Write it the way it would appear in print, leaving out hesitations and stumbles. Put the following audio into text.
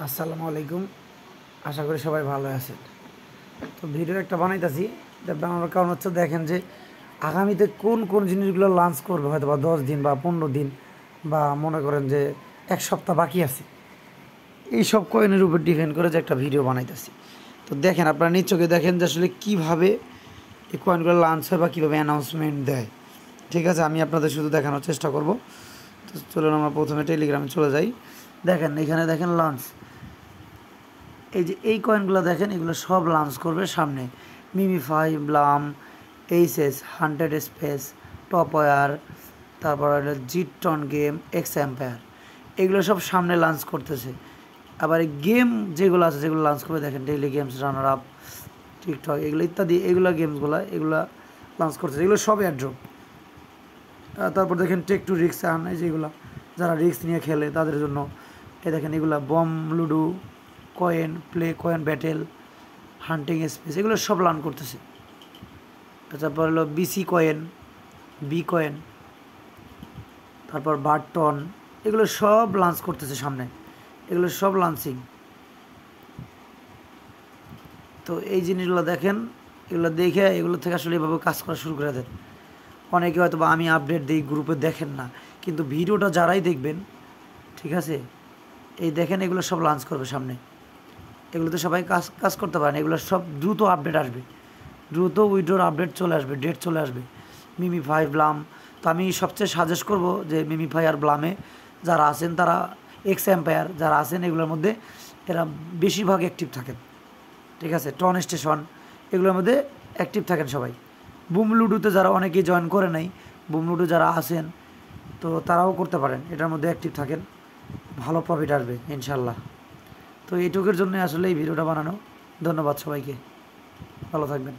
আসসালামু আলাইকুম। আশা করি সবাই ভালো আছেন। তো ভিডিও একটা বানাইতেছি। বানানোর কারণ হচ্ছে দেখেন যে আগামীতে কোন কোন জিনিসগুলো লঞ্চ করবে, হয়তো বা 10 দিন বা 15 দিন বা মনে করেন যে 1 সপ্তাহ বাকি আছে, এইসব কয়েনের উপর ডিপেন্ড করে যে একটা ভিডিও বানাইতেছি। তো দেখেন, আপনারা নিশ্চয়ই দেখেন যে আসলে কীভাবে এই কয়েনগুলো লঞ্চ হয় বা কীভাবে অ্যানাউন্সমেন্ট দেয়। ঠিক আছে, আমি আপনাদের শুধু দেখানোর চেষ্টা করব। তো চলুন আমরা প্রথমে টেলিগ্রামে চলে যাই। দেখেন এখানে দেখেন লঞ্চ, এই যে এই কয়েনগুলো দেখেন, এগুলো সব লঞ্চ করবে সামনে। Memefi, Blum, HS, hundred space, top war, তারপর হলো জিটন গেম, এক্স এম্পায়ার, এগুলো সব সামনে লঞ্চ করতেছে। আবার এই গেম যেগুলো আছে যেগুলো লঞ্চ করবে দেখেন, daily games, runner up, TikTok, এগুলো ইত্যাদি, এগুলো গেমসগুলো এগুলো লঞ্চ করতেছে। এগুলো সব অ্যাড্রপ। তারপর দেখেন টেক টু রিক্স আন, এই যেগুলো যারা রিক্স নিয়ে খেলে তাদের জন্য। এই দেখেন এগুলো bomb, ludo, coin play, coin battle, hunting space, এগুলো সব লার্ন করতেছে। তারপর হলো বিসি কয়েন, বি কয়েন, তারপর বারটন, এগুলো সব লঞ্চ করতেছে সামনে। এগুলো সব লঞ্চিং। তো এই জিনিসগুলো দেখেন, এগুলো দেখে এগুলো থেকে আসলে এভাবে কাজ করা শুরু করে দেন। অনেকে হয়তো বা আমি আপডেট দিই গ্রুপে দেখেন না, কিন্তু ভিডিওটা যারাই দেখবেন, ঠিক আছে, এই দেখেন এগুলো সব লঞ্চ করবে সামনে। এগুলোতে সবাই কাজ কাজ করতে পারেন। এগুলো সব দ্রুত আপডেট আসবে, দ্রুত উইড্রোর আপডেট চলে আসবে, ডেট চলে আসবে। মিমিফাই, ব্লাম, তো আমি সবচেয়ে সাজেস্ট করব যে মিমিফাই আর ব্লামে যারা আছেন তারা, এক্স এম্পায়ার যারা আছেন, এগুলোর মধ্যে এরা বেশিরভাগ অ্যাক্টিভ থাকেন। ঠিক আছে, টন স্টেশন, এগুলোর মধ্যে অ্যাক্টিভ থাকেন সবাই। বুম লুডোতে যারা অনেকেই জয়েন করে নাই, বুম লুডো যারা আছেন তো তারাও করতে পারেন, এটার মধ্যে অ্যাক্টিভ থাকেন, ভালো প্রফিট আসবে ইনশাল্লাহ। তো এইটুকুর জন্য আসলে এই ভিডিওটা বানানো। ধন্যবাদ সবাইকে, ভালো থাকবেন।